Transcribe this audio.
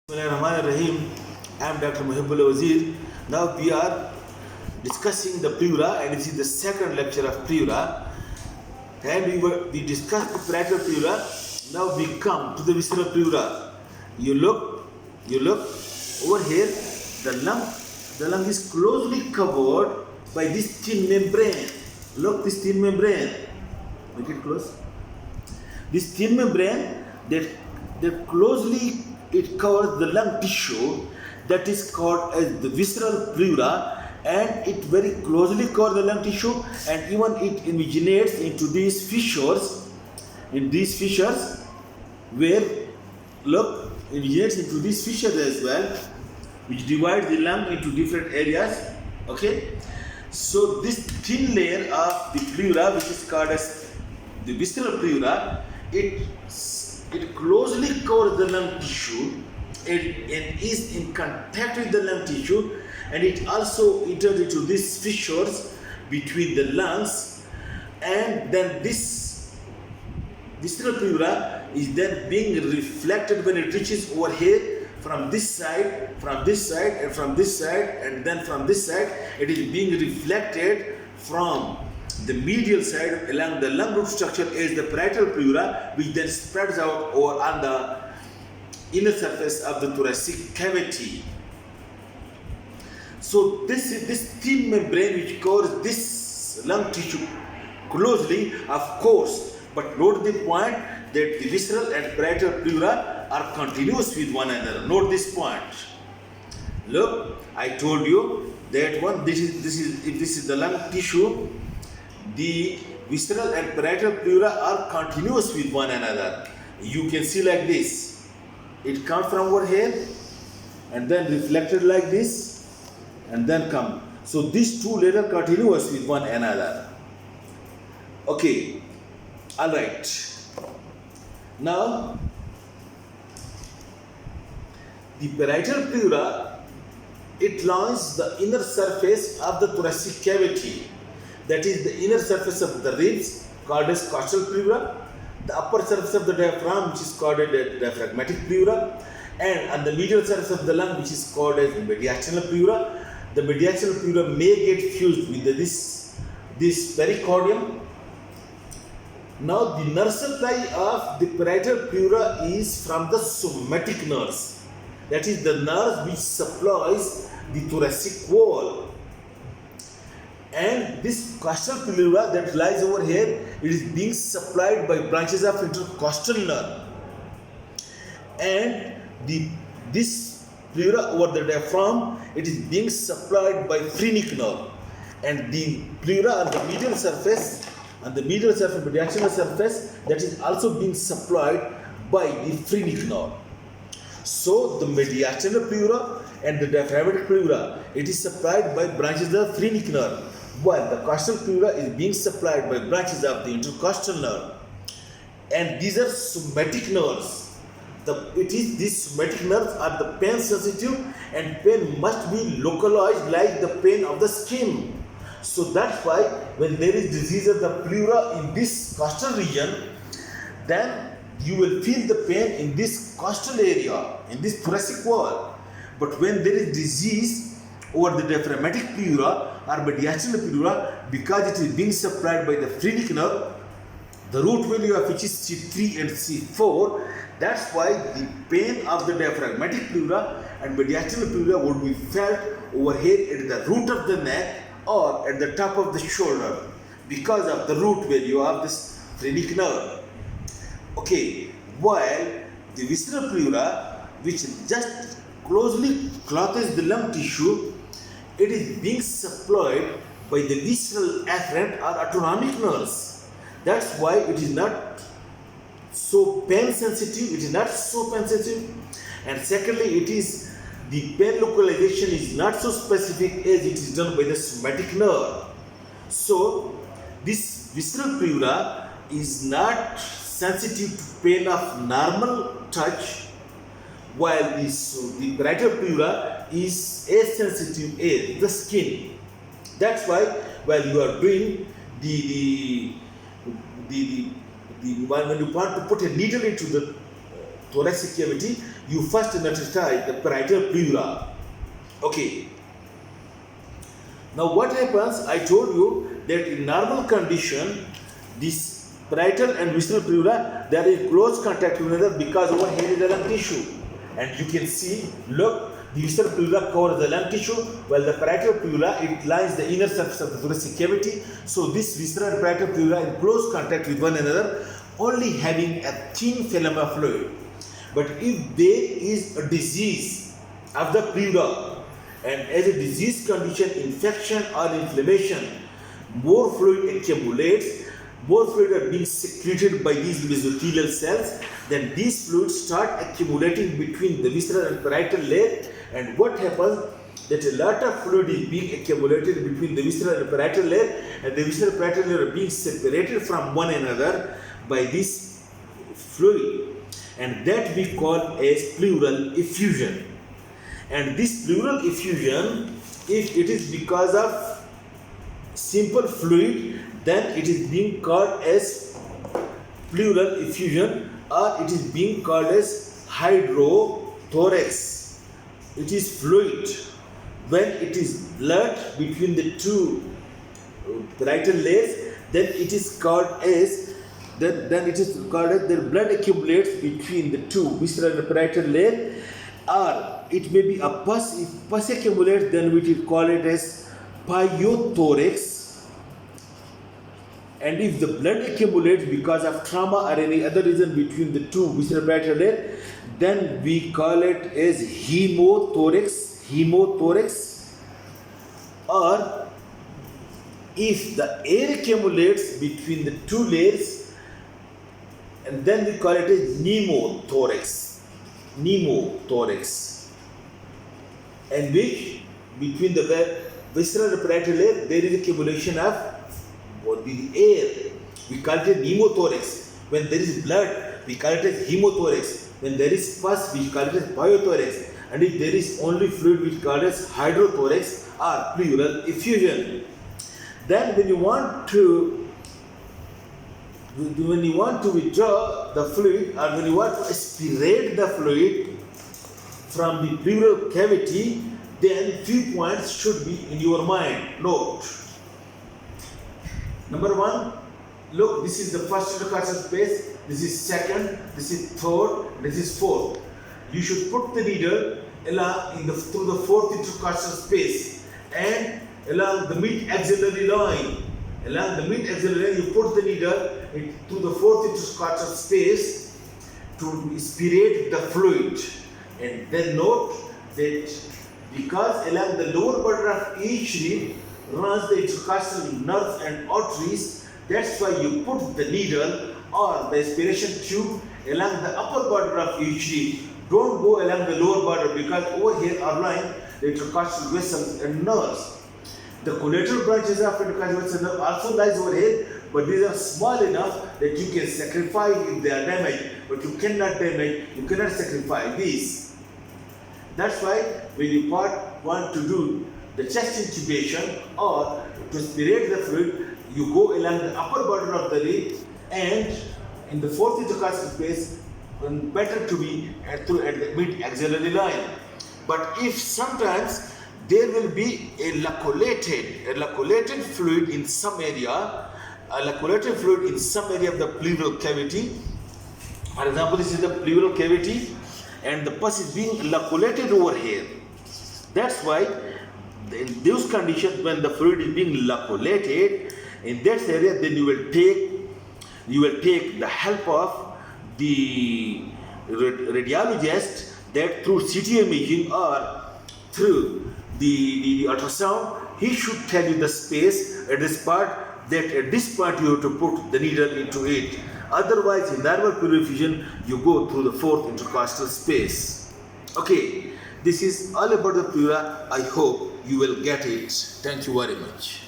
Bismillahirrahmanirrahim. I am Dr. Muhibbul Wazir. Now we are discussing the pleura, and this is the second lecture of pleura. And we discussed the parietal pleura. Now we come to the visceral pleura. You look over here. The lung is closely covered by this thin membrane. Look, this thin membrane. Make it close. This thin membrane that closely it covers the lung tissue, that is called as the visceral pleura, and it very closely covers the lung tissue, and even it originates into these fissures. In these fissures, where look, it originates into these fissures as well, which divide the lung into different areas. Okay, so this thin layer of the pleura, which is called as the visceral pleura, it closely covers the lung tissue and is in contact with the lung tissue, and it also enters into these fissures between the lungs, and then this visceral pleura is then being reflected when it reaches over here from this side, and from this side, and then from this side. It is being reflected from the medial side along the lung root structure is the parietal pleura, which then spreads out over on the inner surface of the thoracic cavity. So this thin membrane which covers this lung tissue closely, of course, but note the point that the visceral and parietal pleura are continuous with one another. Note this point. Look, I told you that one. This is the lung tissue. The visceral and parietal pleura are continuous with one another. You can see like this. It comes from over here and then reflected like this and then come. So these two layers are continuous with one another. Okay. All right. Now, the parietal pleura, it lines the inner surface of the thoracic cavity. That is the inner surface of the ribs, called as costal pleura, the upper surface of the diaphragm, which is called as diaphragmatic pleura, and on the medial surface of the lung, which is called as mediastinal pleura. The mediastinal pleura may get fused with this pericardium. Now the nerve supply of the parietal pleura is from the somatic nerves. That is the nerve which supplies the thoracic wall. And this costal pleura that lies over here, it is being supplied by branches of intercostal nerve. And this pleura over the diaphragm, it is being supplied by phrenic nerve. And the pleura on the medial surface, mediastinal surface, that is also being supplied by the phrenic nerve. So the mediastinal pleura and the diaphragmatic pleura, it is supplied by branches of phrenic nerve, while the costal pleura is being supplied by branches of the intercostal nerve. And these are somatic nerves. These somatic nerves are the pain sensitive, and pain must be localized like the pain of the skin. So that's why when there is disease of the pleura in this costal region, then you will feel the pain in this costal area, in this thoracic wall. But when there is disease over the diaphragmatic pleura or mediastinal pleura, because it is being supplied by the phrenic nerve, the root value of which is C3 and C4, that's why the pain of the diaphragmatic pleura and mediastinal pleura would be felt over here at the root of the neck or at the top of the shoulder because of the root value of this phrenic nerve. Okay, while the visceral pleura, which just closely clothes the lung tissue, it is being supplied by the visceral afferent or autonomic nerves. That's why it is not so pain sensitive. And secondly, the pain localization is not so specific as it is done by the somatic nerve. So this visceral pleura is not sensitive to pain of normal touch, while the parietal pleura is as sensitive as the skin. That's why while you are doing when you want to put a needle into the thoracic cavity, you first anesthetize the parietal pleura. Okay. Now what happens? I told you that in normal condition, this parietal and visceral pleura, they are in close contact with one another because over here is the lung tissue. And you can see, look, the visceral pleura covers the lung tissue, while the parietal pleura, it lies the inner surface of the thoracic cavity. So this visceral and parietal pleura in close contact with one another, only having a thin phlegm of fluid. But if there is a disease of the pleura, and as a disease condition, infection or inflammation, more fluid accumulates, more fluid are being secreted by these mesothelial cells, then these fluids start accumulating between the visceral and parietal layer. And what happens? That a lot of fluid is being accumulated between the visceral and parietal layer, and the visceral and parietal layer are being separated from one another by this fluid, and that we call as pleural effusion. And this pleural effusion, if it is because of simple fluid, then it is being called as pleural effusion, or it is being called as hydrothorax. It is fluid. When it is blood between the two parietal layers, then it is called as the blood accumulates between the two visceral and parietal layer, or it may be a pus. If pus accumulates, then we will call it as pyothorax. And if the blood accumulates because of trauma or any other reason between the two visceral parietal layer, then we call it as hemothorax. Or if the air accumulates between the two layers, and then we call it as pneumothorax. And which between the visceral and parietal layer there is accumulation of the air. We call it pneumothorax. When there is blood, we call it as hemothorax. When there is pus, we call it as pyothorax. And if there is only fluid, we call it as hydrothorax or pleural effusion. Then when you want to withdraw the fluid, or when you want to aspirate the fluid from the pleural cavity, then few points should be in your mind. Note. Number one, look, this is the first intercostal space, this is second, this is third, this is fourth. You should put the needle along through the fourth intercostal space and along the mid-axillary line. Along the mid-axillary line, you put the needle through the fourth intercostal space to aspirate the fluid. And then note that because along the lower border of each rib runs the intercostal nerves and arteries, that's why you put the needle or the aspiration tube along the upper border of each rib. Don't go along the lower border, because over here are lying the intercostal vessels and nerves. The collateral branches of intercostal vessels nerve also lies over here, but these are small enough that you can sacrifice if they are damaged, but you cannot sacrifice these. That's why when you want to do the chest intubation or to aspirate the fluid, you go along the upper border of the rib, and in the fourth intercostal space, better to be at the mid-axillary line. But if sometimes there will be a laculated fluid in some area, of the pleural cavity. For example, this is the pleural cavity, and the pus is being laculated over here. That's why in those conditions, when the fluid is being laculated in that area, then you will take the help of the radiologist, that through CT imaging or through the ultrasound, he should tell you the space at this part, that at this point you have to put the needle into it. Otherwise, in normal pleural effusion, you go through the fourth intercostal space. Okay, this is all about the pleura. I hope you will get it. Thank you very much.